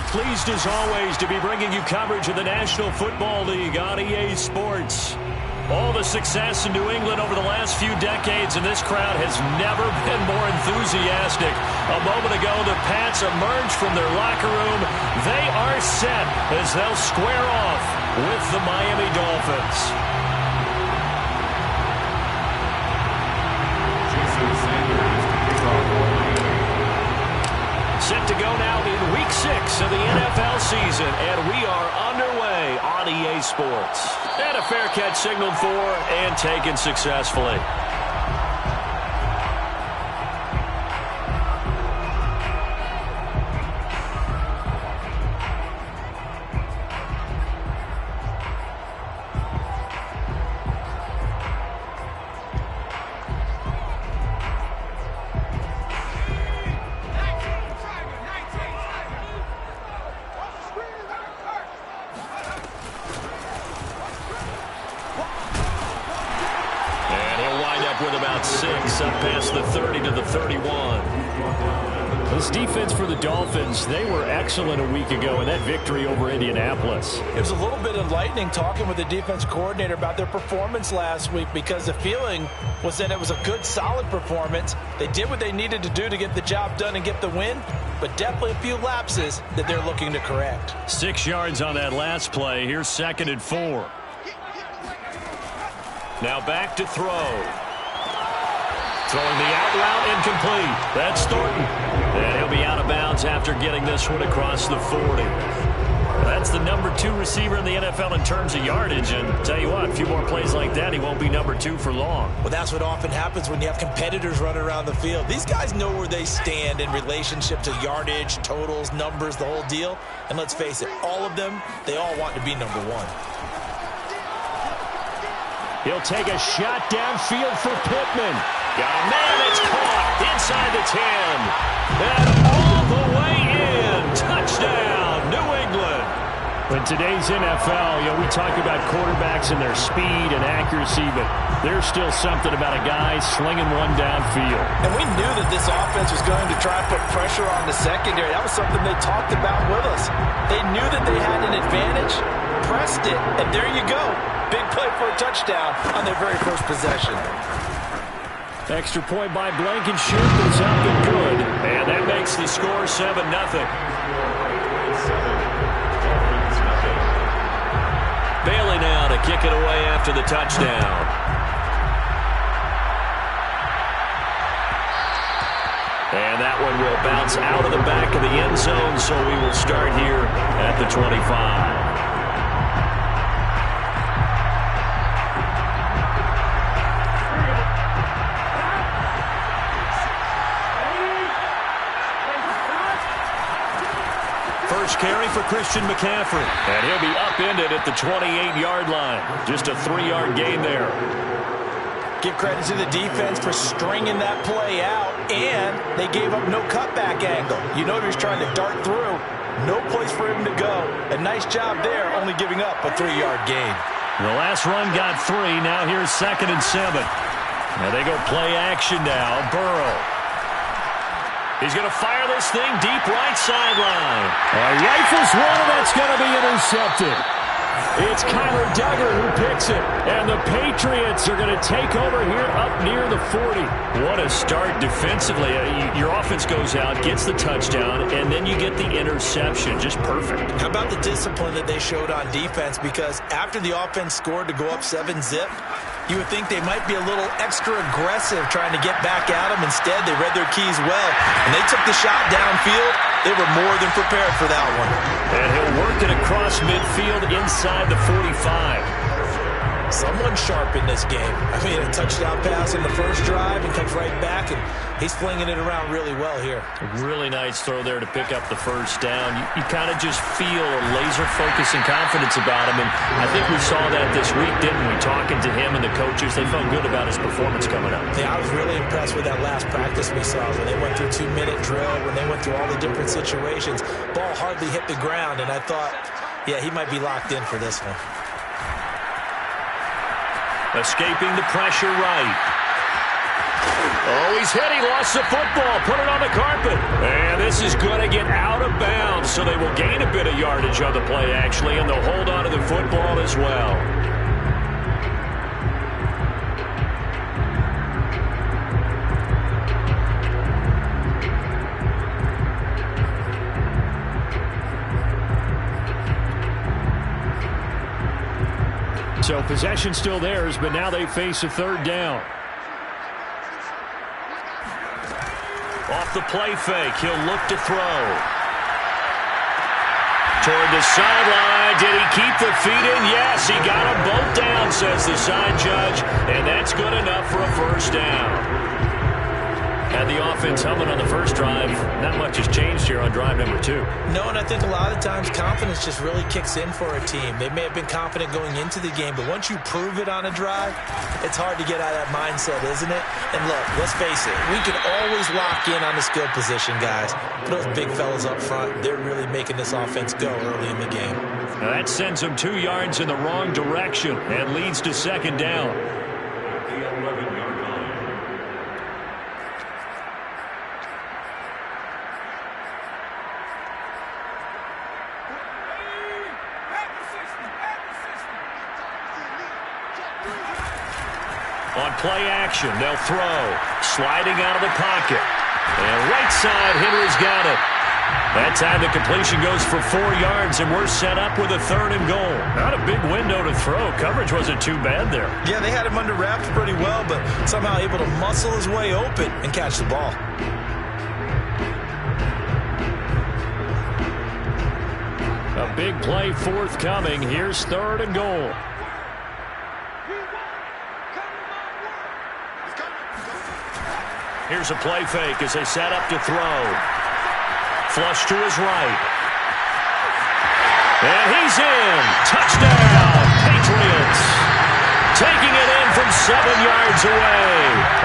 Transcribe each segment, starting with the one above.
We're pleased as always to be bringing you coverage of the National Football League on EA Sports. All the success in New England over the last few decades, and this crowd has never been more enthusiastic. A moment ago, the Pats emerged from their locker room. They are set as they'll square off with the Miami Dolphins. Set to go now in Week 6 of the NFL season, and we are underway on EA Sports. And a fair catch signaled for and taken successfully. With about 6 up past the 30 to the 31. This defense for the Dolphins, they were excellent a week ago in that victory over Indianapolis. It was a little bit enlightening talking with the defense coordinator about their performance last week, because the feeling was that it was a good, solid performance. They did what they needed to do to get the job done and get the win, but definitely a few lapses that they're looking to correct. 6 yards on that last play. Here's 2nd and 4. Now back to throw. Throwing the out route incomplete. That's Thornton. And he'll be out of bounds after getting this one across the 40. That's the number 2 receiver in the NFL in terms of yardage. And tell you what, a few more plays like that, he won't be number 2 for long. Well, that's what often happens when you have competitors running around the field. These guys know where they stand in relationship to yardage, totals, numbers, the whole deal. And let's face it, all of them, they all want to be number 1. He'll take a shot downfield for Pittman. Got a man that's caught inside the 10. And all the way in. Touchdown, New England. In today's NFL, we talk about quarterbacks and their speed and accuracy, but there's still something about a guy slinging one downfield. And we knew that this offense was going to try and put pressure on the secondary. That was something they talked about with us. They knew that they had an advantage, pressed it, and there you go. Big play for a touchdown on their very first possession. Extra point by Blankenship is up and good. And that makes the score 7-0. Bailey now to kick it away after the touchdown. And that one will bounce out of the back of the end zone, so we will start here at the 25. Carry for Christian McCaffrey. And he'll be upended at the 28-yard line. Just a 3-yard gain there. Give credit to the defense for stringing that play out, and they gave up no cutback angle. You know he was trying to dart through. No place for him to go. A nice job there, only giving up a 3-yard gain. The last run got 3. Now here's 2nd and 7. Now they go play action now. Burrow. He's going to fire this thing deep right sideline. Rifles one, and that's going to be intercepted. It's Kyler Duggar who picks it. And the Patriots are going to take over here up near the 40. What a start defensively. Your offense goes out, gets the touchdown, and then you get the interception. Just perfect. How about the discipline that they showed on defense? Because after the offense scored to go up 7-zip, you would think they might be a little extra aggressive trying to get back at them. Instead, they read their keys well, and they took the shot downfield. They were more than prepared for that one. And he'll work it across midfield inside the 45. Someone sharp in this game. I mean, a touchdown pass on the first drive and comes right back, and he's flinging it around really well here. Really nice throw there to pick up the first down. You kind of just feel a laser focus and confidence about him, and I think we saw that this week, didn't we? Talking to him and the coaches, they felt good about his performance coming up. Yeah, I was really impressed with that last practice we saw when they went through 2-minute drill, when they went through all the different situations. Ball hardly hit the ground, and I thought, yeah, he might be locked in for this one. Escaping the pressure right. Oh, he's hit. He lost the football. Put it on the carpet. And this is going to get out of bounds, so they will gain a bit of yardage on the play, actually, and they'll hold on to the football as well. So possession still theirs, but now they face a third down. Off the play fake, he'll look to throw. Toward the sideline, did he keep the feet in? Yes, he got them both down, says the side judge, and that's good enough for a first down. Had the offense humming on the first drive. Not much has changed here on drive number 2. No, and I think a lot of times confidence just really kicks in for a team. They may have been confident going into the game, but once you prove it on a drive, it's hard to get out of that mindset, isn't it? And look, let's face it, we can always lock in on the skill position, guys. But those big fellas up front, they're really making this offense go early in the game. Now that sends them 2 yards in the wrong direction and leads to second down. On play action, they'll throw. Sliding out of the pocket. And right side, Henry's got it. That time the completion goes for 4 yards, and we're set up with a 3rd and goal. Not a big window to throw. Coverage wasn't too bad there. Yeah, they had him under wraps pretty well, but somehow able to muscle his way open and catch the ball. A big play forthcoming. Here's 3rd and goal. Here's a play fake as they set up to throw. Flush to his right. And he's in. Touchdown, Patriots. Taking it in from 7 yards away.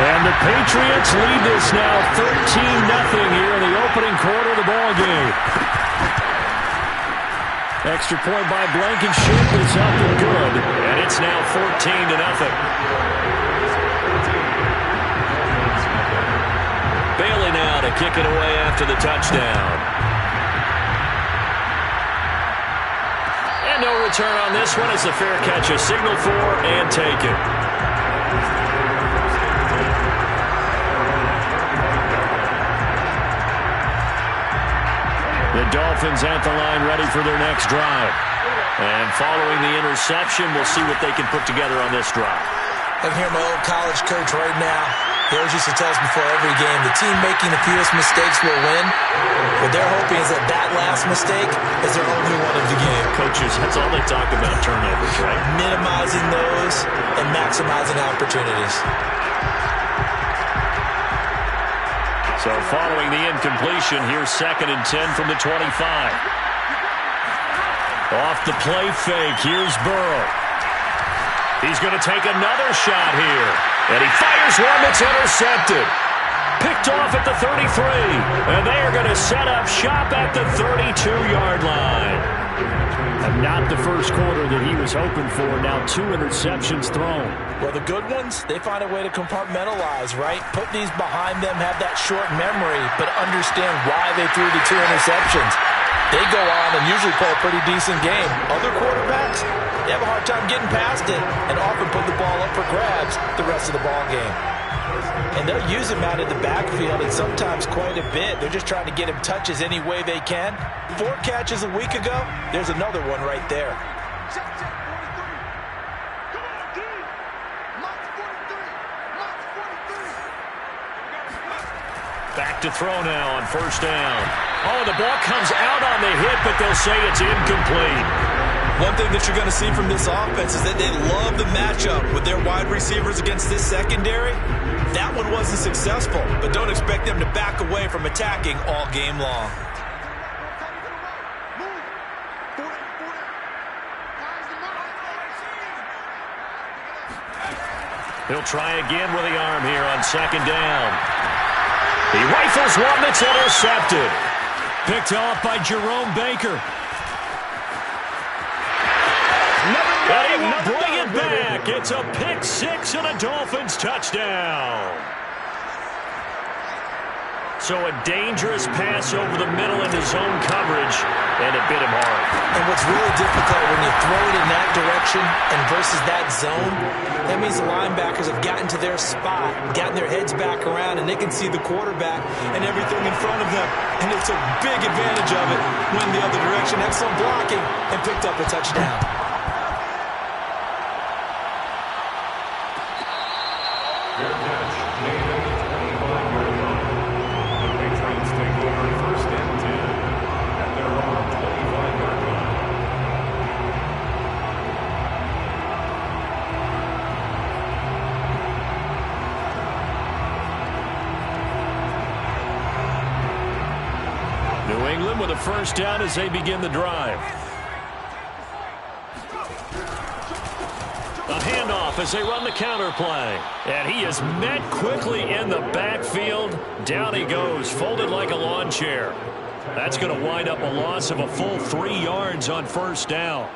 And the Patriots lead this now 13-0 here in the opening quarter of the ball game. Extra point by Blankenship is up and good. And it's now 14-0. Bailey now to kick it away after the touchdown. And no return on this one as the fair catch is signaled for and taken. The Dolphins at the line ready for their next drive. And following the interception, we'll see what they can put together on this drive. I can hear my old college coach right now. He always used to tell us before every game, the team making the fewest mistakes will win. What they're hoping is that that last mistake is their only one of the game. Coaches, that's all they talk about, turnovers, right? Minimizing those and maximizing opportunities. So following the incompletion, here's 2nd and 10 from the 25. Off the play fake, here's Burrow. He's going to take another shot here. And he fires one that's intercepted. Picked off at the 33. And they are going to set up shop at the 32-yard line. And not the first quarter that he was hoping for. Now 2 interceptions thrown. Well, the good ones, they find a way to compartmentalize, right? Put these behind them, have that short memory, but understand why they threw the 2 interceptions. They go on and usually play a pretty decent game. Other quarterbacks, they have a hard time getting past it and often put the ball up for grabs the rest of the ball game. And they'll use him out of the backfield and sometimes quite a bit. They're just trying to get him touches any way they can. 4 catches a week ago, there's another one right there. Back to throw now on first down. Oh, the ball comes out on the hit, but they'll say it's incomplete. One thing that you're going to see from this offense is that they love the matchup with their wide receivers against this secondary. That one wasn't successful, but don't expect them to back away from attacking all game long. He'll try again with the arm here on second down. He rifles one that's intercepted. Picked off by Jerome Baker. And he will bring it back. It's a pick 6 and a Dolphins touchdown. So a dangerous pass over the middle into zone coverage, and it bit him hard. And what's really difficult when you throw it in that direction and versus that zone, that means the linebackers have gotten to their spot, gotten their heads back around, and they can see the quarterback and everything in front of them. And it's a big advantage of it. Went the other direction, excellent blocking, and picked up a touchdown. New England with a first down as they begin the drive. A handoff as they run the counter play. And he is met quickly in the backfield. Down he goes, folded like a lawn chair. That's going to wind up a loss of a full 3 yards on first down.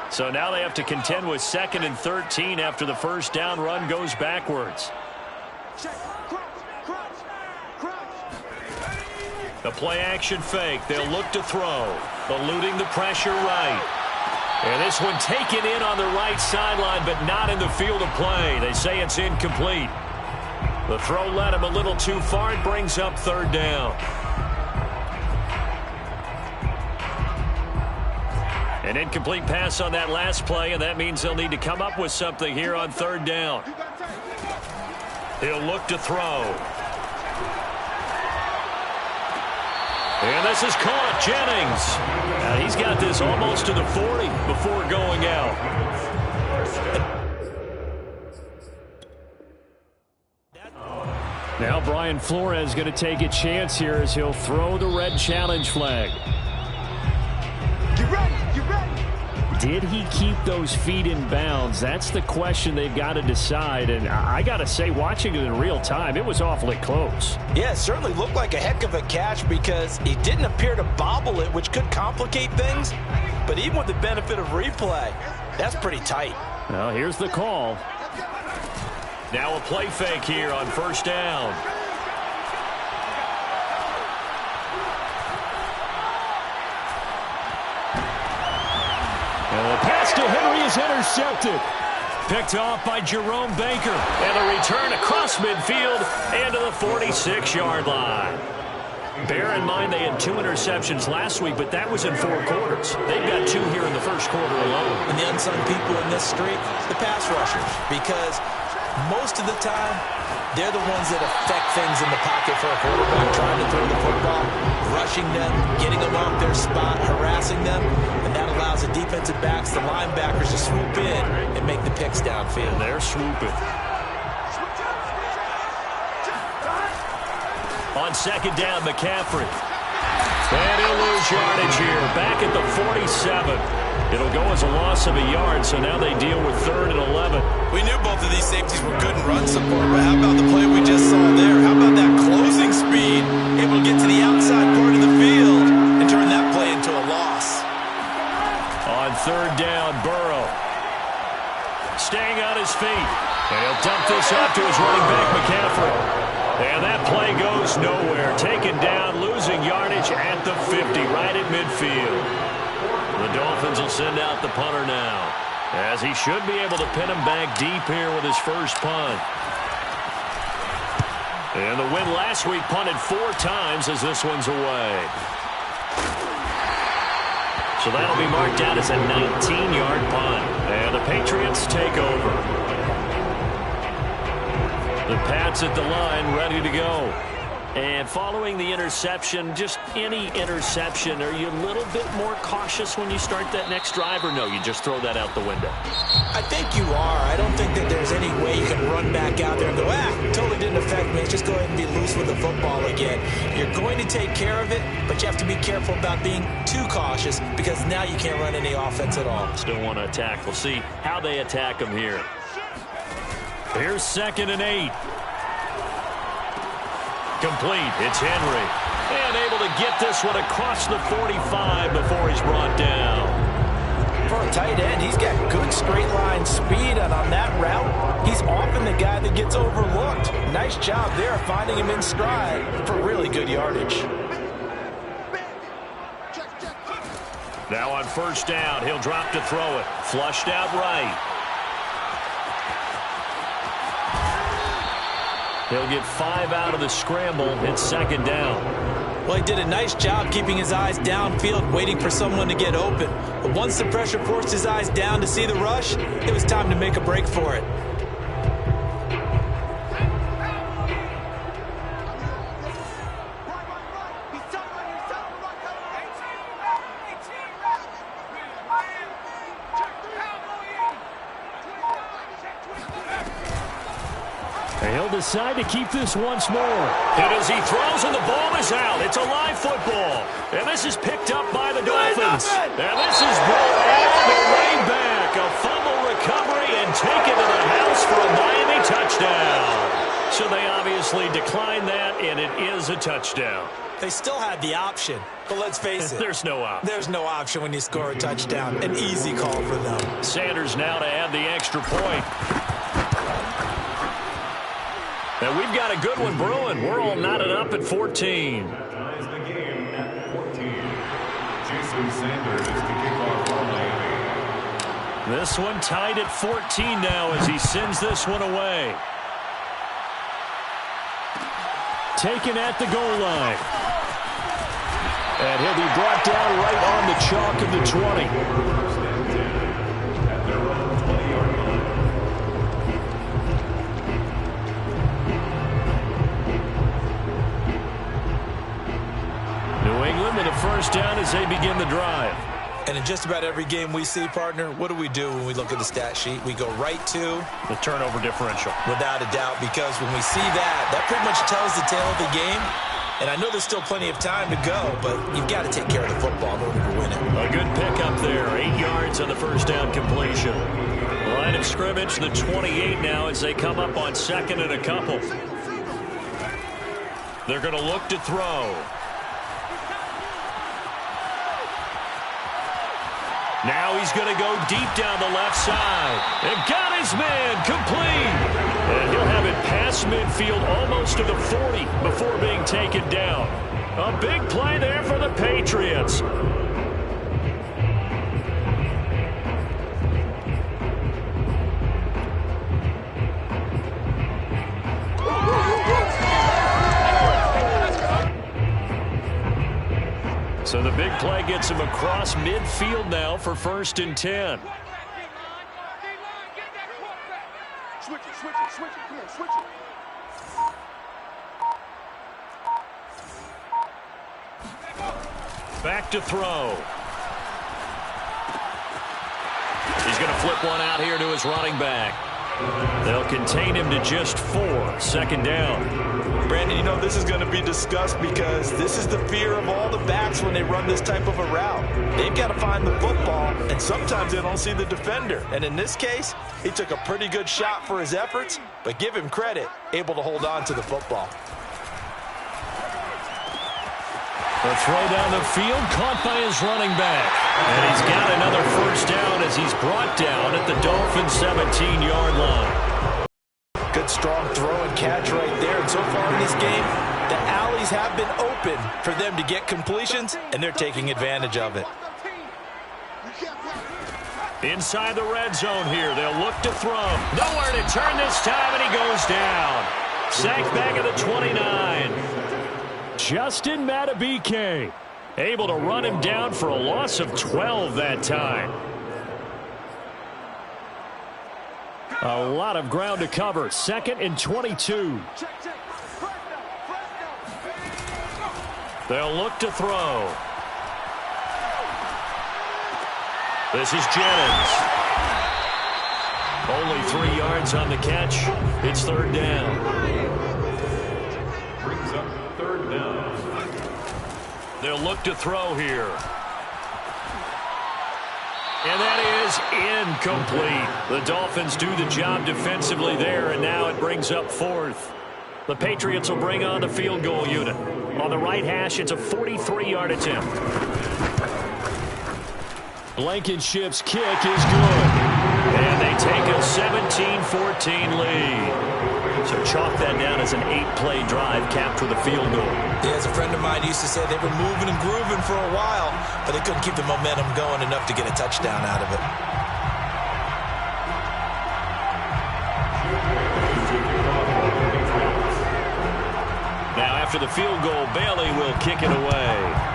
So now they have to contend with 2nd and 13 after the first down run goes backwards. The play action fake. They'll look to throw. Eluding the pressure right. And this one taken in on the right sideline, but not in the field of play. They say it's incomplete. The throw led him a little too far. It brings up 3rd down. An incomplete pass on that last play, and that means they'll need to come up with something here on 3rd down. He'll look to throw. And this is caught. Jennings. Now he's got this almost to the 40 before going out. Now Brian Flores going to take a chance here as he'll throw the red challenge flag. Did he keep those feet in bounds? That's the question they've got to decide. And I got to say, watching it in real time, it was awfully close. Yeah, it certainly looked like a heck of a catch because he didn't appear to bobble it, which could complicate things. But even with the benefit of replay, that's pretty tight. Well, here's the call. Now a play fake here on first down. And the pass to Henry is intercepted. Picked off by Jerome Baker. And the return across midfield and to the 46-yard line. Bear in mind they had 2 interceptions last week, but that was in 4 quarters. They've got 2 here in the first quarter alone. And the unsung people in this streak, the pass rushers, because most of the time, they're the ones that affect things in the pocket for a quarterback, trying to throw the football, rushing them, getting them off their spot, harassing them, and that allows the defensive backs, the linebackers, to swoop in and make the picks downfield. And they're swooping. On 2nd down, McCaffrey. And he'll lose yardage here, back at the 47. It'll go as a loss of a yard, so now they deal with 3rd and 11. We knew both of these safeties were good in run support, but how about the play we just saw there? How about that closing speed? Able to get to the outside part of the field and turn that play into a loss. On 3rd down, Burrow. Staying on his feet. And he'll dump this off to his running back, McCaffrey. And that play goes nowhere. Taken down, losing yardage at the 50, right at midfield. The Dolphins will send out the punter now, as he should be able to pin him back deep here with his first punt. And the win last week punted 4 times as this one's away. So that'll be marked out as a 19-yard punt. And the Patriots take over. The Pats at the line, ready to go. And following the interception, just any interception, are you a little bit more cautious when you start that next drive, or no, you just throw that out the window? I think you are. I don't think that there's any way you can run back out there and go, totally didn't affect me. Just go ahead and be loose with the football again. You're going to take care of it, but you have to be careful about being too cautious because now you can't run any offense at all. Still want to attack. We'll see how they attack them here. Here's 2nd and 8. Complete. It's Henry. And able to get this one across the 45 before he's brought down. For a tight end, he's got good straight line speed, and on that route, he's often the guy that gets overlooked. Nice job there finding him in stride for really good yardage. Now on first down, he'll drop to throw it. Flushed out right. He'll get 5 out of the scramble. It's second down. Well, he did a nice job keeping his eyes downfield, waiting for someone to get open. But once the pressure forced his eyes down to see the rush, it was time to make a break for it. He'll decide to keep this once more. And as he throws and the ball is out, it's a live football. And this is picked up by the Dolphins. And this is brought all the way back. A fumble recovery and taken to the house for a Miami touchdown. So they obviously declined that, and it is a touchdown. They still had the option, but let's face it. There's no option. There's no option when you score a touchdown. An easy call for them. Sanders now to add the extra point. And we've got a good one brewing. We're all knotted up at 14. Ties the game at 14. Jason Sanders to kick off for Miami. This one tied at 14 now as he sends this one away. Taken at the goal line. And he'll be brought down right on the chalk of the 20. New England with a first down as they begin the drive. And in just about every game we see, partner, what do when we look at the stat sheet? We go right to the turnover differential. Without a doubt, because when we see that pretty much tells the tale of the game. And I know there's still plenty of time to go, but you've got to take care of the football in order to win it. A good pickup there. 8 yards on the first down completion. Line of scrimmage, the 28 now as they come up on second and a couple. They're going to look to throw. Now he's going to go deep down the left side. And got his man complete. And he'll have it past midfield almost to the 40 before being taken down. A big play there for the Patriots. So the big play gets him across midfield now for first and 10. Switch it. Come on, switch it. Back to throw. He's going to flip one out here to his running back. They'll contain him to just 4. Second down. Brandon, you know this is going to be discussed because this is the fear of all the backs when they run this type of a route. They've got to find the football, and sometimes they don't see the defender. And in this case, he took a pretty good shot for his efforts, but give him credit, able to hold on to the football. The throw down the field, caught by his running back. And he's got another first down as he's brought down at the Dolphins' 17-yard line. Good strong throw and catch right there. And so far in this game, the alleys have been open for them to get completions, and they're taking advantage of it. Inside the red zone here, they'll look to throw. Nowhere to turn this time, and he goes down. Sacked back at the 29. Justin Madubuike able to run him down for a loss of 12 that time. A lot of ground to cover. Second and 22. They'll look to throw. This is Jennings. Only 3 yards on the catch. It's third down. Brings up third down. They'll look to throw here. And that is incomplete. The Dolphins do the job defensively there, and now it brings up fourth. The Patriots will bring on the field goal unit. On the right hash, it's a 43-yard attempt. Blankenship's kick is good. And they take a 17-14 lead. So chalk that down as an 8-play drive capped with a field goal. Yeah, as a friend of mine used to say, they were moving and grooving for a while, but they couldn't keep the momentum going enough to get a touchdown out of it. Now after the field goal, Bailey will kick it away.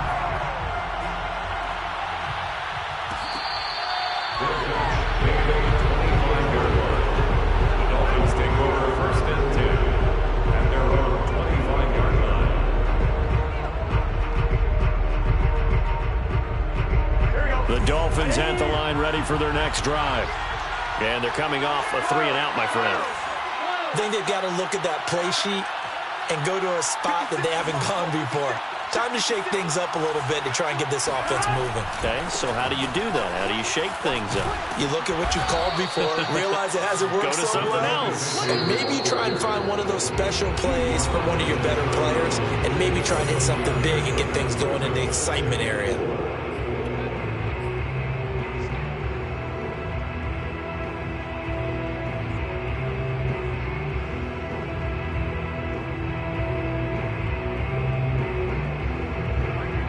The Dolphins at the line ready for their next drive. And they're coming off a 3-and-out, my friend. I think they've got to look at that play sheet and go to a spot that they haven't gone before. Time to shake things up a little bit to try and get this offense moving. Okay, so how do you do that? How do you shake things up? You look at what you called before, realize it hasn't worked so well. Go to something else. And maybe you try and find one of those special plays from one of your better players, and maybe try and hit something big and get things going in the excitement area.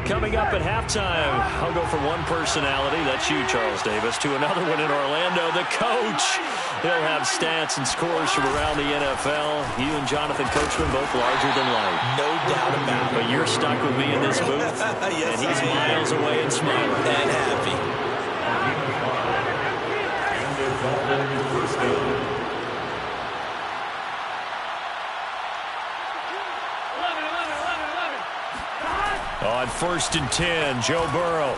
Coming up at halftime, I'll go from one personality, that's you, Charles Davis, to another one in Orlando, the coach. He'll have stats and scores from around the NFL. You and Jonathan Coachman both larger than life. No doubt about it. But you're stuck with me in this booth, yes, and he's miles away and smiling. And happy. On 1st and 10, Joe Burrow.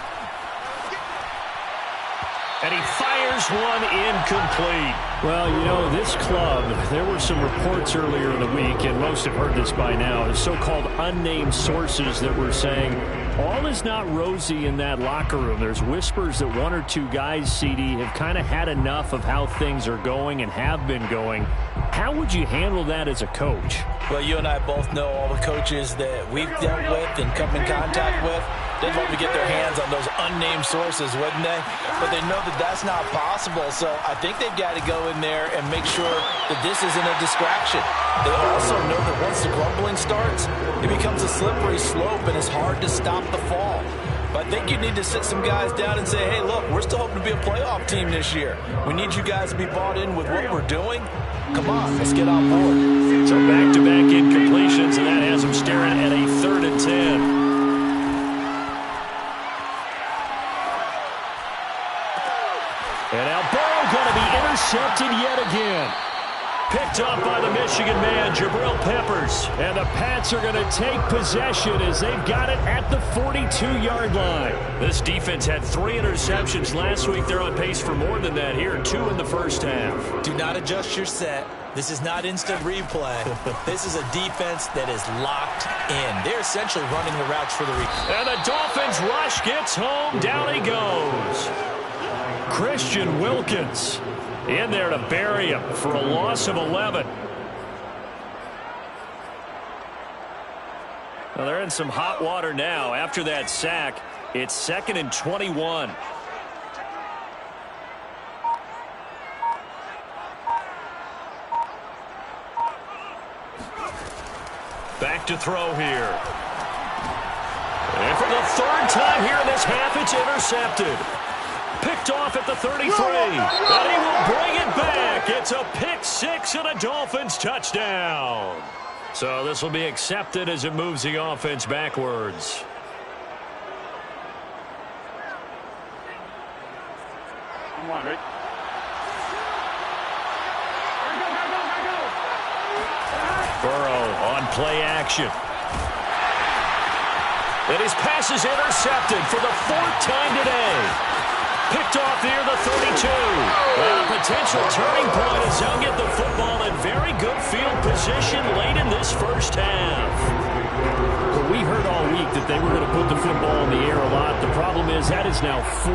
And he fires one incomplete. Well, you know, this club, there were some reports earlier in the week, and most have heard this by now, so-called unnamed sources that were saying all is not rosy in that locker room. There's whispers that one or two guys, CD, have kind of had enough of how things are going and have been going. How would you handle that as a coach? Well, you and I both know all the coaches that we've dealt with and come in contact with. They'd love to get their hands on those unnamed sources, wouldn't they? But they know that that's not possible, so I think they've got to go in there and make sure that this isn't a distraction. They also know that once the grumbling starts, it becomes a slippery slope and it's hard to stop the fall. But I think you need to sit some guys down and say, hey, look, we're still hoping to be a playoff team this year. We need you guys to be bought in with what we're doing. Come on, let's get on board. So back-to-back incompletions, and that has them staring at a 3rd and 10. And now Burrow going to be intercepted yet again. Picked off by the Michigan man, Jabril Peppers. And the Pats are going to take possession as they've got it at the 42-yard line. This defense had 3 interceptions last week. They're on pace for more than that here, 2 in the first half. Do not adjust your set. This is not instant replay. This is a defense that is locked in. They're essentially running the routes for the replay. And the Dolphins rush gets home. Down he goes. Christian Wilkins in there to bury him for a loss of 11. Well, they're in some hot water now. After that sack, it's 2nd and 21. Back to throw here. And for the 3rd time here in this half, it's intercepted. Picked off at the 33, and he will bring it back. It's a pick 6 and a Dolphins touchdown. So this will be accepted as it moves the offense backwards. Come on, Rick. Burrow on play action. And his pass is intercepted for the 4th time today. Picked off near the 32. And a potential turning point as they'll get the football in very good field position late in this first half. Well, we heard all week that they were going to put the football in the air a lot. The problem is that is now 4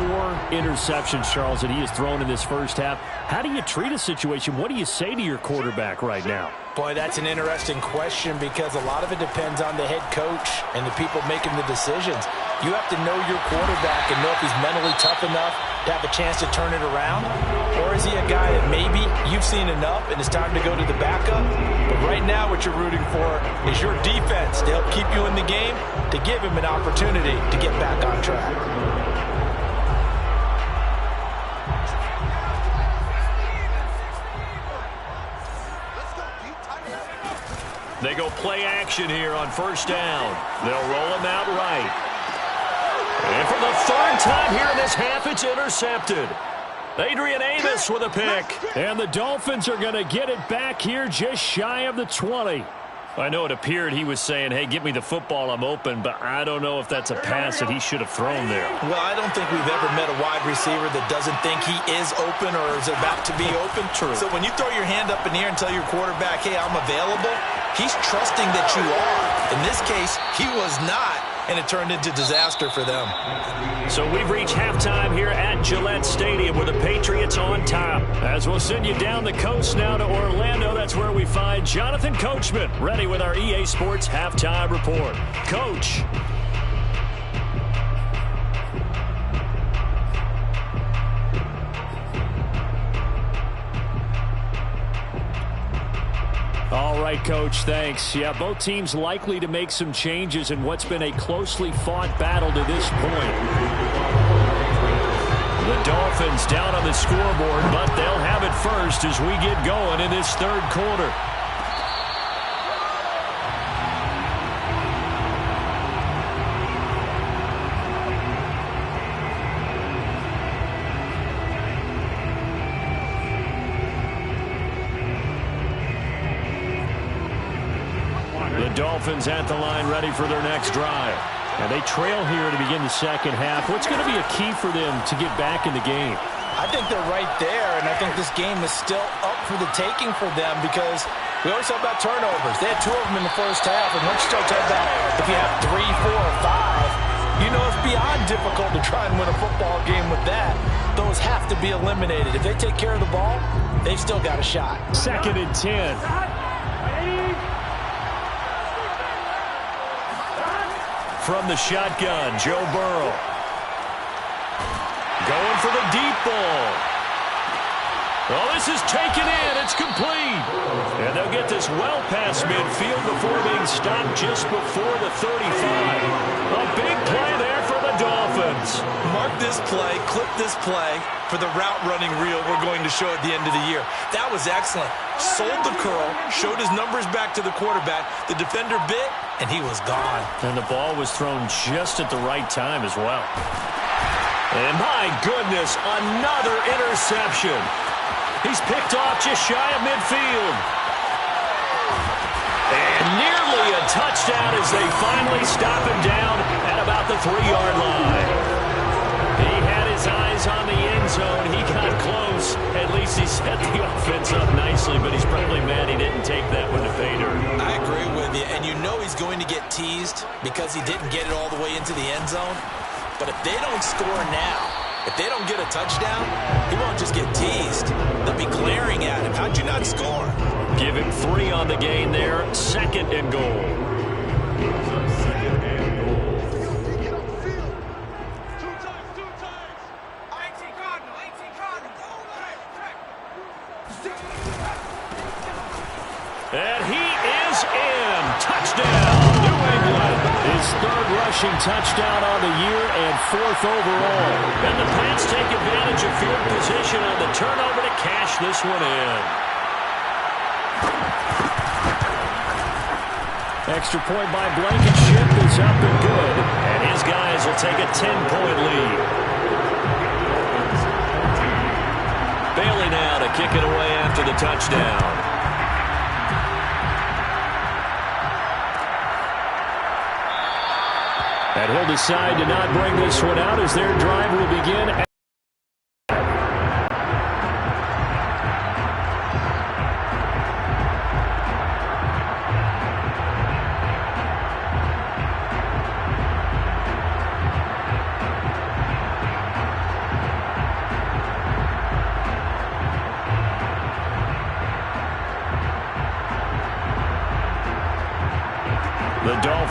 interceptions, Charles, that he has thrown in this first half. How do you treat a situation? What do you say to your quarterback right now? Boy, that's an interesting question because a lot of it depends on the head coach and the people making the decisions. You have to know your quarterback and know if he's mentally tough enough to have a chance to turn it around. Or is he a guy that maybe you've seen enough and it's time to go to the backup? But right now what you're rooting for is your defense to help keep you in the game, to give him an opportunity to get back on track. They go play action here on first down. They'll roll him out right. And for the 3rd time here in this half, it's intercepted. Adrian Amos with a pick. And the Dolphins are going to get it back here just shy of the 20. I know it appeared he was saying, hey, give me the football, I'm open, but I don't know if that's a pass that he should have thrown there. Well, I don't think we've ever met a wide receiver that doesn't think he is open or is about to be open. True. So when you throw your hand up in the air and tell your quarterback, hey, I'm available, he's trusting that you are. In this case, he was not, and it turned into disaster for them. So we've reached halftime here at Gillette Stadium with the Patriots on top. As we'll send you down the coast now to Orlando, that's where we find Jonathan Coachman ready with our EA Sports Halftime Report. Coach. All right, Coach, thanks. Yeah, both teams likely to make some changes in what's been a closely fought battle to this point. The Dolphins down on the scoreboard, but they'll have it first as we get going in this 3rd quarter. Dolphins at the line ready for their next drive. And they trail here to begin the second half. What's going to be a key for them to get back in the game? I think they're right there, and I think this game is still up for the taking for them because we always talk about turnovers. They had 2 of them in the first half, and once you start talking about if you have 3, 4, or 5, you know it's beyond difficult to try and win a football game with that. Those have to be eliminated. If they take care of the ball, they've still got a shot. 2nd and 10. From the shotgun, Joe Burrow. Going for the deep ball. Oh, this is taken in. It's complete. And they'll get this well past midfield before being stopped just before the 35. A big play there for the Dolphins. Mark this play, clip this play for the route running reel we're going to show at the end of the year. That was excellent. Sold the curl, showed his numbers back to the quarterback. The defender bit, and he was gone. And the ball was thrown just at the right time as well. And my goodness, another interception. He's picked off just shy of midfield. And nearly a touchdown as they finally stop him down at about the 3-yard line. He had his eyes on the end zone. He got close. At least he set the offense up nicely, but he's probably mad he didn't take that one to pay dirt. I agree with you, and you know he's going to get teased because he didn't get it all the way into the end zone. But if they don't score now, if they don't get a touchdown, he won't just get teased. They'll be glaring at him. How'd you not score? Give him 3 on the gain there. 2nd and goal. And he is in. Touchdown, New England. His 3rd rushing touchdown on the year and 4th overall. And the Pats take advantage of field position on the turnover to cash this one in. Extra point by Blankenship is up and good. And his guys will take a 10-point lead. Bailey now to kick it away after the touchdown. And he'll decide to not bring this one out as their drive will begin.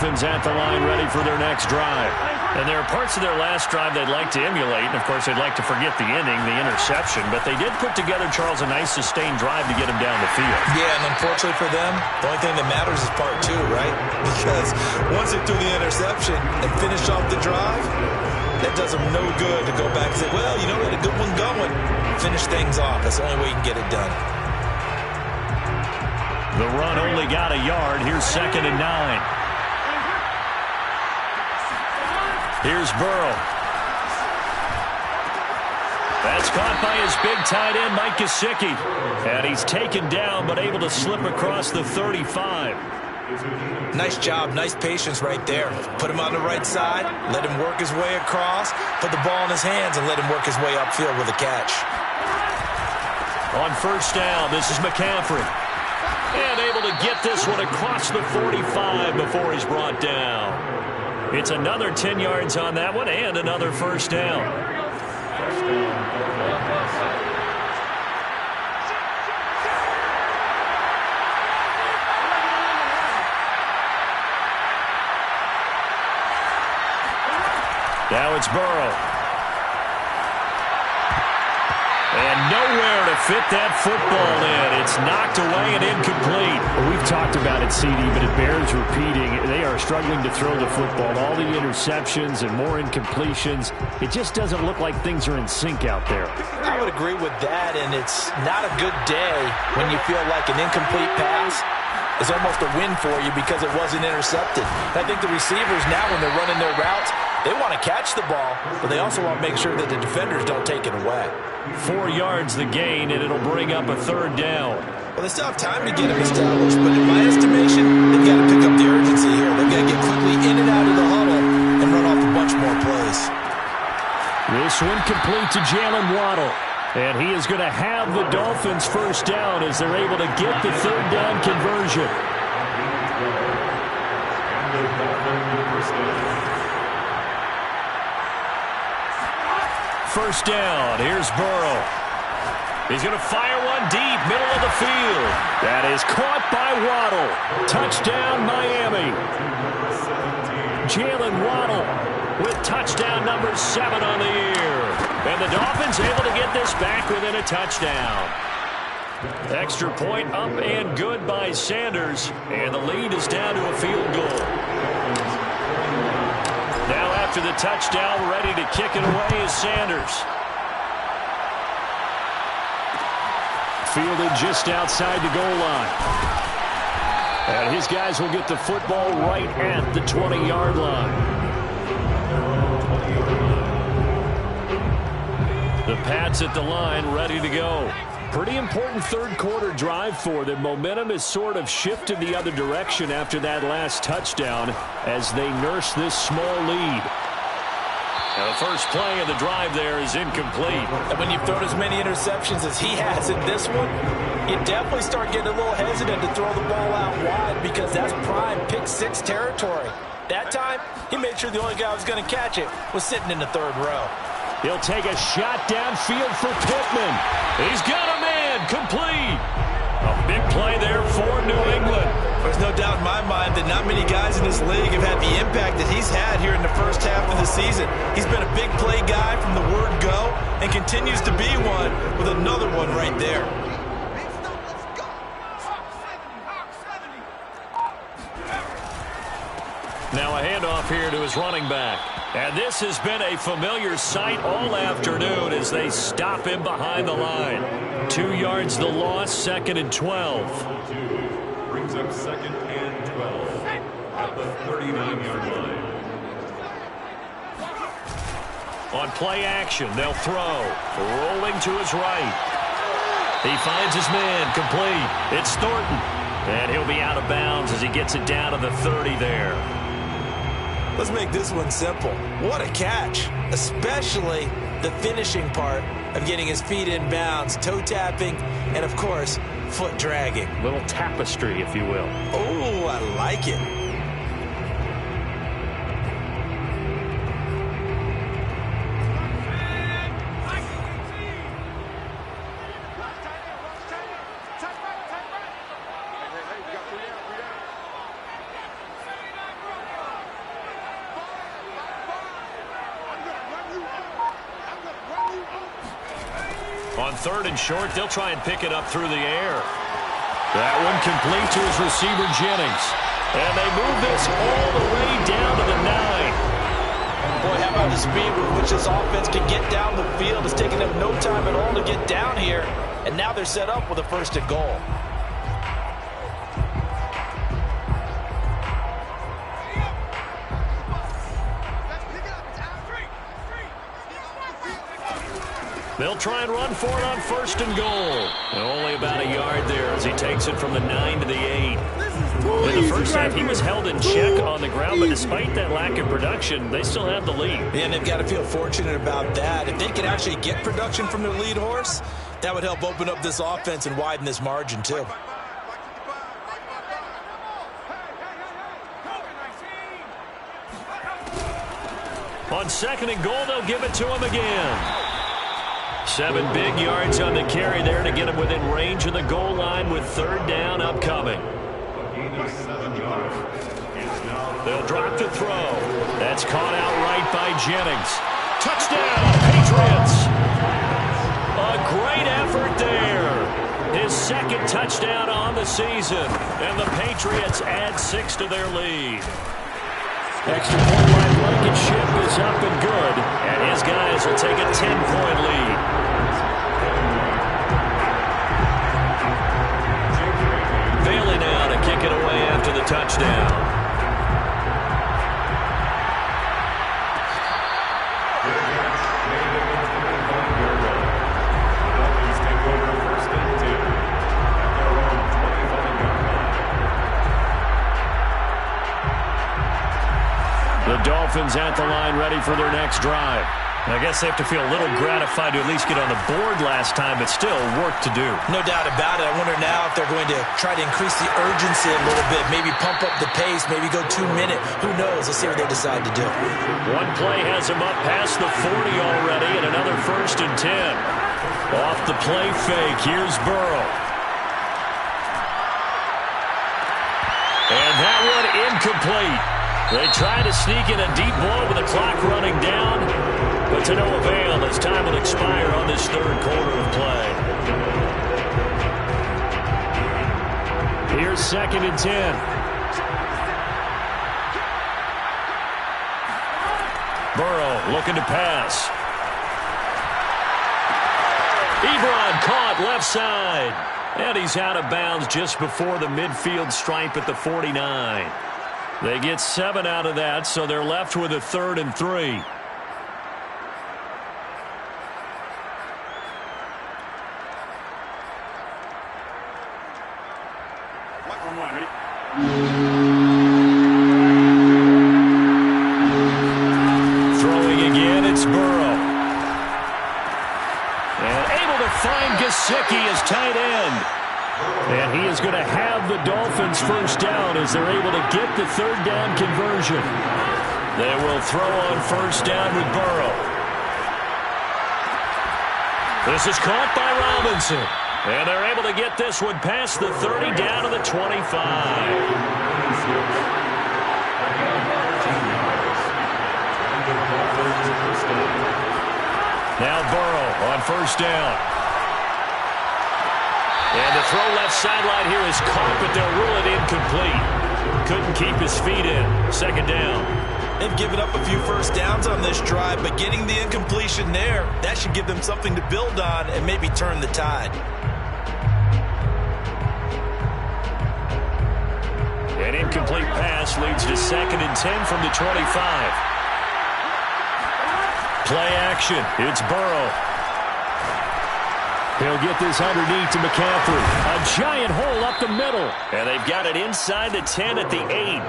Dolphins at the line ready for their next drive. And there are parts of their last drive they'd like to emulate. And, of course, they'd like to forget the inning, the interception. But they did put together, Charles, a nice sustained drive to get him down the field. Yeah, and unfortunately for them, the only thing that matters is part two, right? Because once they threw the interception and finished off the drive, that does them no good to go back and say, well, you know, we had a good one going. Finish things off. That's the only way you can get it done. The run only got a yard. Here's 2nd and 9. Here's Burrow. That's caught by his big tight end, Mike Gesicki. And he's taken down, but able to slip across the 35. Nice job, nice patience right there. Put him on the right side, let him work his way across, put the ball in his hands, and let him work his way upfield with a catch. On 1st down, this is McCaffrey. And able to get this one across the 45 before he's brought down. It's another 10 yards on that one and another 1st down. Now it's Burrow. And nowhere to fit that football in. It's knocked away and incomplete. Well, we've talked about it, CD, but it bears repeating. They are struggling to throw the football. All the interceptions and more incompletions. It just doesn't look like things are in sync out there. I would agree with that, and it's not a good day when you feel like an incomplete pass is almost a win for you because it wasn't intercepted. I think the receivers now, when they're running their routes, they want to catch the ball, but they also want to make sure that the defenders don't take it away. 4 yards the gain, and it'll bring up a 3rd down. Well, they still have time to get him established, but in my estimation, they've got to pick up the urgency here. They've got to get quickly in and out of the huddle and run off a bunch more plays. This one complete to Jalen Waddle. And he is going to have the Dolphins' 1st down as they're able to get the 3rd down conversion. First down. Here's Burrow. He's going to fire one deep, middle of the field. That is caught by Waddle. Touchdown, Miami. Jalen Waddle with touchdown number 7 on the year. And the Dolphins able to get this back within a touchdown. Extra point up and good by Sanders. And the lead is down to a field goal. Now after the touchdown, ready to kick it away is Sanders. Fielded just outside the goal line. And his guys will get the football right at the 20-yard line. The Pats at the line, ready to go. Pretty important 3rd quarter drive for them. Momentum has sort of shifted the other direction after that last touchdown as they nurse this small lead. Now the first play of the drive there is incomplete. And when you've thrown as many interceptions as he has in this one, you definitely start getting a little hesitant to throw the ball out wide because that's prime pick 6 territory. That time, he made sure the only guy who was going to catch it was sitting in the 3rd row. He'll take a shot downfield for Pittman. He's got a man, complete. A big play there for New England. There's no doubt in my mind that not many guys in this league have had the impact that he's had here in the first half of the season. He's been a big play guy from the word go and continues to be one with another one right there. Now a handoff here to his running back. And this has been a familiar sight all afternoon as they stop him behind the line. 2 yards the loss, 2nd and 12. Brings up 2nd and 12 at the 39-yard line. On play action, they'll throw. Rolling to his right. He finds his man, complete. It's Thornton. And he'll be out of bounds as he gets it down to the 30 there. Let's make this one simple. What a catch, especially the finishing part of getting his feet in bounds, toe tapping, and of course, foot dragging. Little tapestry, if you will. Oh, I like it. On 3rd and short, they'll try and pick it up through the air. That one complete to his receiver, Jennings. And they move this all the way down to the 9. Boy, how about the speed with which this offense can get down the field? It's taking them no time at all to get down here. And now they're set up with a 1st and goal. They'll try and run for it on 1st and goal. And only about a yard there as he takes it from the 9 to the 8. In the first half, he was held in check on the ground, but despite that lack of production, they still have the lead. Yeah, and they've got to feel fortunate about that. If they could actually get production from their lead horse, that would help open up this offense and widen this margin, too. On 2nd and goal, they'll give it to him again. 7 big yards on the carry there to get him within range of the goal line with 3rd down upcoming. They'll drop the throw. That's caught out right by Jennings. Touchdown, Patriots! A great effort there. His 2nd touchdown on the season. And the Patriots add 6 to their lead. Extra point line Blankenship is up and good. And his guys will take a 10-point lead. Bailey now to kick it away after the touchdown. The Dolphins at the line ready for their next drive. I guess they have to feel a little gratified to at least get on the board last time, but still work to do. No doubt about it. I wonder now if they're going to try to increase the urgency a little bit, maybe pump up the pace, maybe go 2-minute. Who knows? Let's see what they decide to do. One play has him up past the 40 already, and another 1st and 10. Off the play fake, here's Burrow. And that one incomplete. They try to sneak in a deep ball with the clock running down, but to no avail as time will expire on this 3rd quarter of play. Here's 2nd and 10. Burrow looking to pass. Ebron caught left side. And he's out of bounds just before the midfield stripe at the 49. They get 7 out of that, so they're left with a 3rd and 3. Throwing again, it's Burrow. And able to find Gesicki as tight end. And he is going to have the Dolphins 1st down as they're able to get the 3rd down conversion. They will throw on 1st down with Burrow. This is caught by Robinson. And they're able to get this one past the 30 down to the 25. Now Burrow on 1st down. And the throw left sideline here is caught, but they'll rule it incomplete. Couldn't keep his feet in. 2nd down. They've given up a few 1st downs on this drive, but getting the incompletion there, that should give them something to build on and maybe turn the tide. An incomplete pass leads to 2nd and 10 from the 25. Play action. It's Burrow. He'll get this underneath to McCaffrey. A giant hole up the middle. And they've got it inside the 10 at the 8.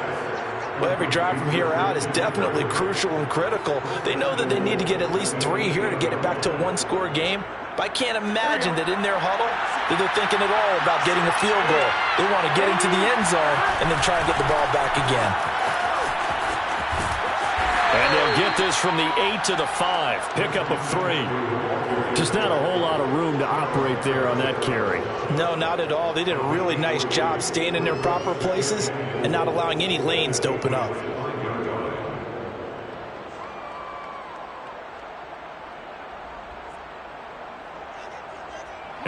Well, every drive from here out is definitely crucial and critical. They know that they need to get at least 3 here to get it back to a 1-score game. But I can't imagine that in their huddle that they're thinking at all about getting a field goal. They want to get into the end zone and then try and get the ball back again. And they'll get this from the 8 to the 5. Pickup of 3. Just not a whole lot of room to operate there on that carry. No, not at all. They did a really nice job staying in their proper places and not allowing any lanes to open up.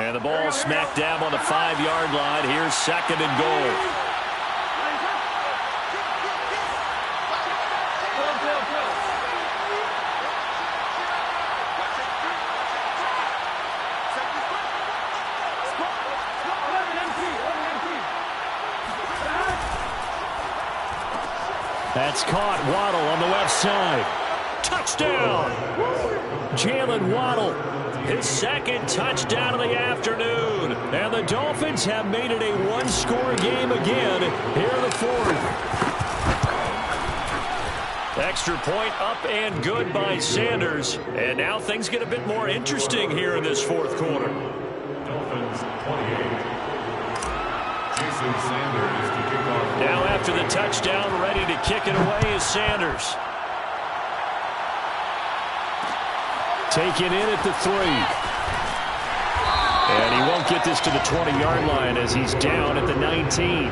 And the ball smack dab on the 5-yard line. Here's 2nd and goal. That's caught. Waddle on the left side. Touchdown! Jalen Waddle, his 2nd touchdown of the afternoon. And the Dolphins have made it a 1-score game again here in the 4th. Extra point up and good by Sanders. And now things get a bit more interesting here in this 4th quarter. Dolphins 28. Jason Sanders to kick off. Now after the touchdown, ready to kick it away is Sanders. Taken in at the 3. And he won't get this to the 20-yard line as he's down at the 19.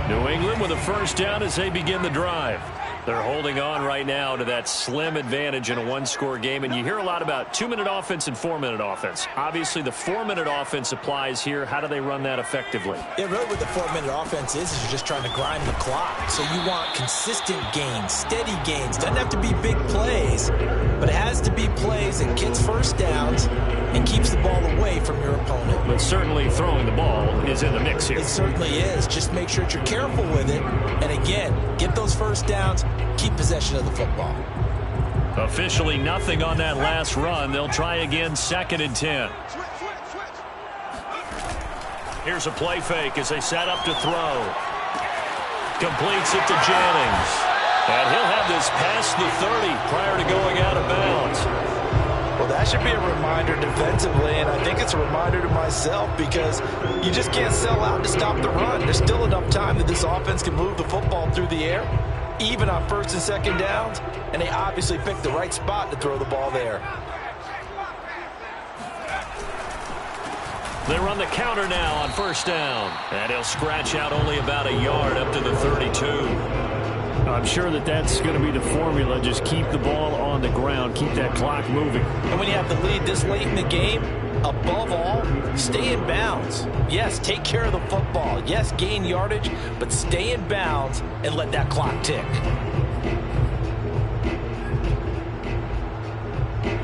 New England with a first down as they begin the drive. They're holding on right now to that slim advantage in a 1-score game. And you hear a lot about 2-minute offense and 4-minute offense. Obviously, the 4-minute offense applies here. How do they run that effectively? Yeah, really what the 4-minute offense is you're just trying to grind the clock. So you want consistent gains, steady gains. Doesn't have to be big plays, but it has to be plays that gets first downs and keeps the ball away from your opponent. But certainly throwing the ball is in the mix here. It certainly is. Just make sure that you're careful with it. And again, get those first downs. Keep possession of the football. Officially nothing on that last run. They'll try again, 2nd and 10. Here's a play fake as they set up to throw. Completes it to Jennings. And he'll have this past the 30 prior to going out of bounds. Well, that should be a reminder defensively, and I think it's a reminder to myself because you just can't sell out to stop the run. There's still enough time that this offense can move the football through the air, even on 1st and 2nd downs, and they obviously picked the right spot to throw the ball there. They run the counter now on 1st down, and he'll scratch out only about a yard up to the 32. I'm sure that that's going to be the formula. Just keep the ball on the ground. Keep that clock moving. And when you have the lead this late in the game, above all, stay in bounds. Yes, take care of the football. Yes, gain yardage, but stay in bounds and let that clock tick.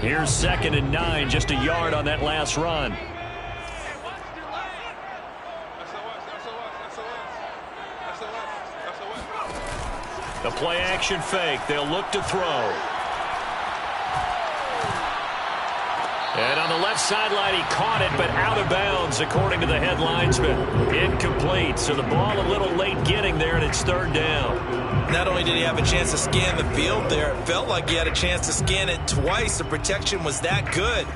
Here's 2nd and 9, just a yard on that last run. The play action fake. They'll look to throw. And on the left sideline, he caught it, but out of bounds, according to the head linesman. Incomplete. So the ball a little late getting there, and it's 3rd down. Not only did he have a chance to scan the field there, it felt like he had a chance to scan it twice. The protection was that good.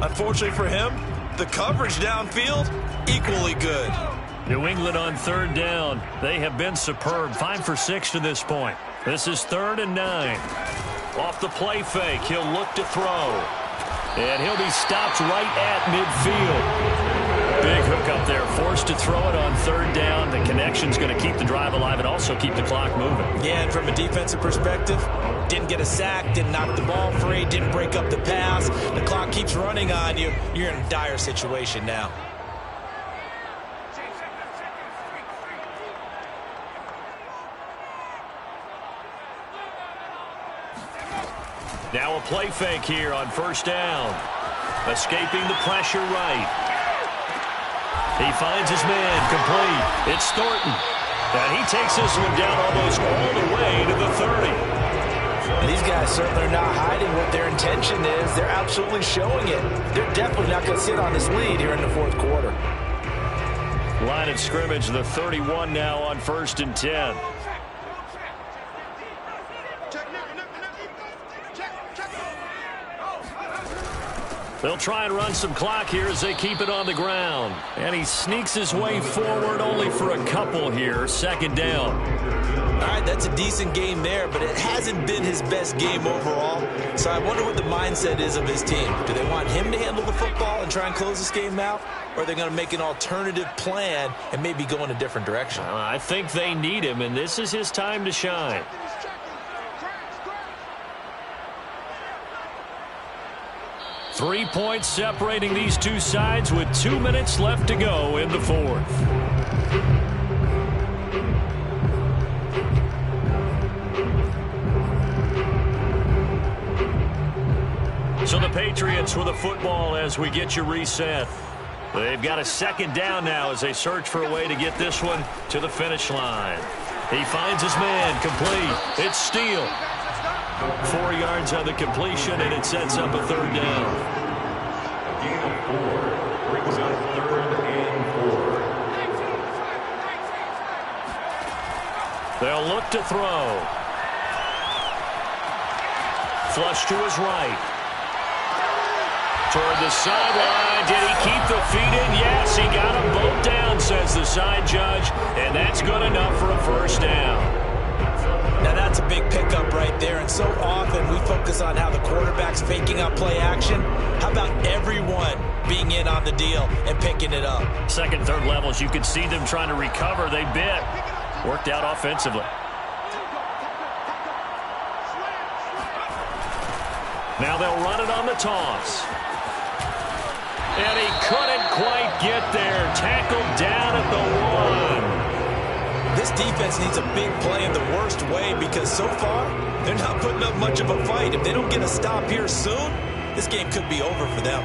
Unfortunately for him, the coverage downfield, equally good. New England on 3rd down. They have been superb. 5 for 6 to this point. This is 3rd and 9. Off the play fake, he'll look to throw. And he'll be stopped right at midfield. Big hook up there, forced to throw it on 3rd down. The connection's going to keep the drive alive and also keep the clock moving. Yeah, and from a defensive perspective, didn't get a sack, didn't knock the ball free, didn't break up the pass. The clock keeps running on you. You're in a dire situation now. Now a play fake here on 1st down. Escaping the pressure right. He finds his man complete. It's Thornton. And he takes this one down almost all the way to the 30. And these guys certainly are not hiding what their intention is. They're absolutely showing it. They're definitely not going to sit on this lead here in the 4th quarter. Line of scrimmage, the 31 now on 1st and 10. They'll try and run some clock here as they keep it on the ground. And he sneaks his way forward only for a couple here. Second down. All right, that's a decent game there, but it hasn't been his best game overall. So I wonder what the mindset is of his team. Do they want him to handle the football and try and close this game out? Or are they going to make an alternative plan and maybe go in a different direction? I think they need him, and this is his time to shine. Three points separating these two sides with 2 minutes left to go in the fourth. So the Patriots with the football as we get you reset. They've got a second down now as they search for a way to get this one to the finish line. He finds his man, complete. It's Steele. 4 yards on the completion, and it sets up a third down. A gain of 4 brings up 3rd and 4. They'll look to throw. Flush to his right. Toward the sideline. Did he keep the feet in? Yes, he got them both down, says the side judge, and that's good enough for a first down. Now that's a big pickup right there, and so often we focus on how the quarterback's faking out play action. How about everyone being in on the deal and picking it up? Second, third levels, you could see them trying to recover. They bit. Worked out offensively. Now they'll run it on the toss. And he couldn't quite get there. Tackled down at the 1. This defense needs a big play in the worst way because so far, they're not putting up much of a fight. If they don't get a stop here soon, this game could be over for them.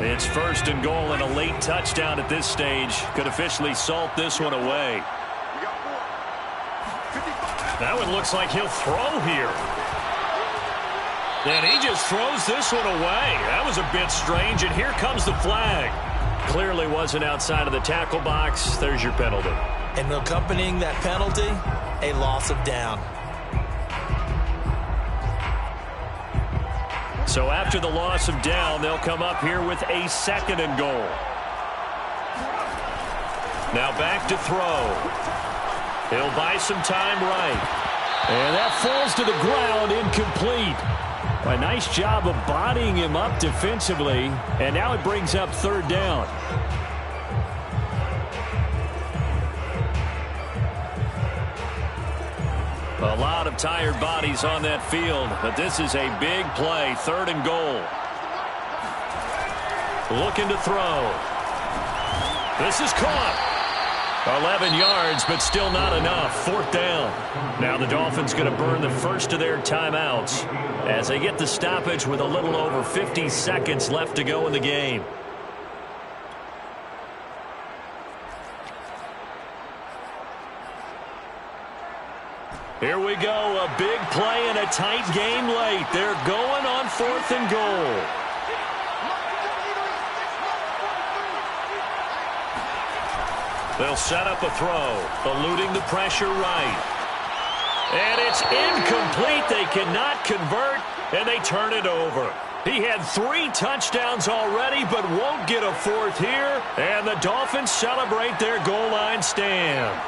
It's 1st and goal, and a late touchdown at this stage could officially salt this one away. That one looks like he'll throw here. And he just throws this one away. That was a bit strange, and here comes the flag. Clearly wasn't outside of the tackle box. There's your penalty. And accompanying that penalty, a loss of down. So after the loss of down, they'll come up here with a 2nd and goal. Now back to throw. He'll buy some time right. And that falls to the ground, incomplete. A nice job of bodying him up defensively. And now it brings up 3rd down. A lot of tired bodies on that field, but this is a big play. 3rd and goal. Looking to throw. This is caught. 11 yards, but still not enough. 4th down. Now the Dolphins going to burn the first of their timeouts as they get the stoppage with a little over 50 seconds left to go in the game. Here we go, a big play and a tight game late. They're going on 4th and goal. They'll set up a throw, eluding the pressure right. And it's incomplete. They cannot convert, and they turn it over. He had 3 touchdowns already, but won't get a 4th here. And the Dolphins celebrate their goal line stand.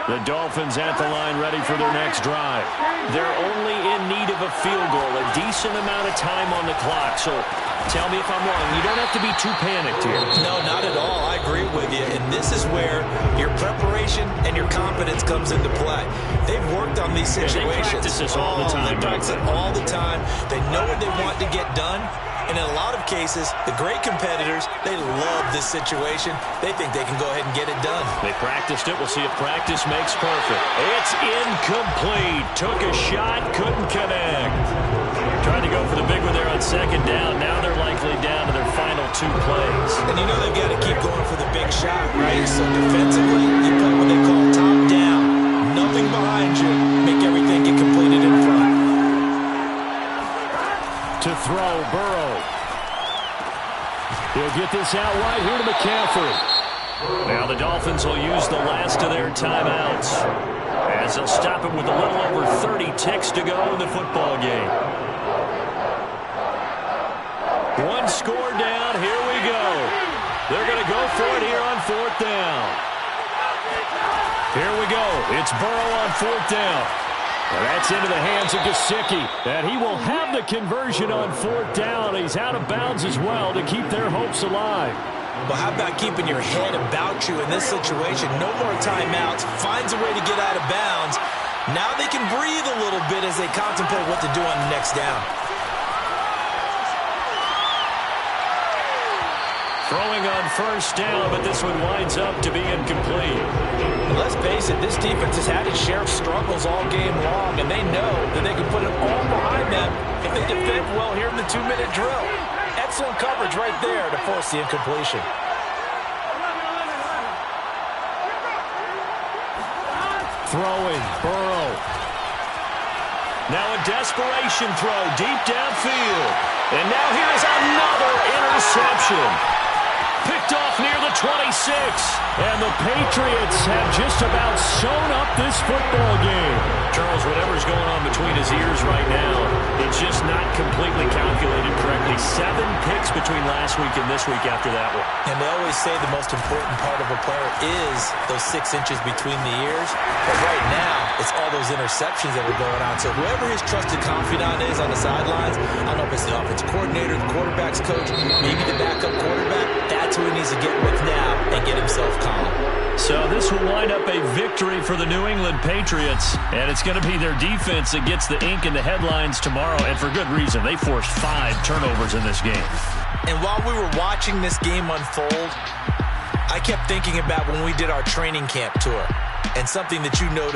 The Dolphins at the line ready for their next drive. They're only in need of a field goal, a decent amount of time on the clock. So tell me if I'm wrong. You don't have to be too panicked here. No, not at all. I agree with you. And this is where your preparation and your confidence comes into play. They've worked on these situations. They practice this all the time. They practice it all the time. They know what they want to get done. And in a lot of cases, the great competitors, they love this situation. They think they can go ahead and get it done. They practiced it. We'll see if practice makes perfect. It's incomplete. Took a shot, couldn't connect. Trying to go for the big one there on second down. Now they're likely down to their final 2 plays. And you know they've got to keep going for the big shot, right? So defensively, you play what they call top down. Nothing behind you. Make everything get completed in front. To throw, Burrow. He'll get this out wide here to McCaffrey. Now the Dolphins will use the last of their timeouts, as they'll stop it with a little over 30 ticks to go in the football game. 1 score down. Here we go. They're going to go for it here on 4th down. Here we go. It's Burrow on 4th down. Well, that's into the hands of Gesicki, and he will have the conversion on 4th down. He's out of bounds as well to keep their hopes alive. Well, how about keeping your head about you in this situation? No more timeouts. Finds a way to get out of bounds. Now they can breathe a little bit as they contemplate what to do on the next down. Throwing on 1st down, but this one winds up to be incomplete. And let's face it, this defense has had its share of struggles all game long, and they know that they can put it all behind them if they defend well here in the 2-minute drill. Excellent coverage right there to force the incompletion. Throwing, Burrow. Now a desperation throw deep downfield. And now here is another interception. Picked off near the 26. And the Patriots have just about sewn up this football game. Charles, whatever's going on between his ears right now, it's just not completely calculated correctly. 7 picks between last week and this week after that one. And they always say the most important part of a player is those 6 inches between the ears. But right now, it's all those interceptions that are going on. So whoever his trusted confidant is on the sidelines, I don't know if it's the offensive coordinator, the quarterback's coach, maybe the backup quarterback, that's who he needs to get with now and get himself calm. So this will wind up a victory for the New England Patriots, and it's going to be their defense that gets the ink in the headlines tomorrow, and for good reason. They forced 5 turnovers in this game. And while we were watching this game unfold, I kept thinking about when we did our training camp tour, and something that you noticed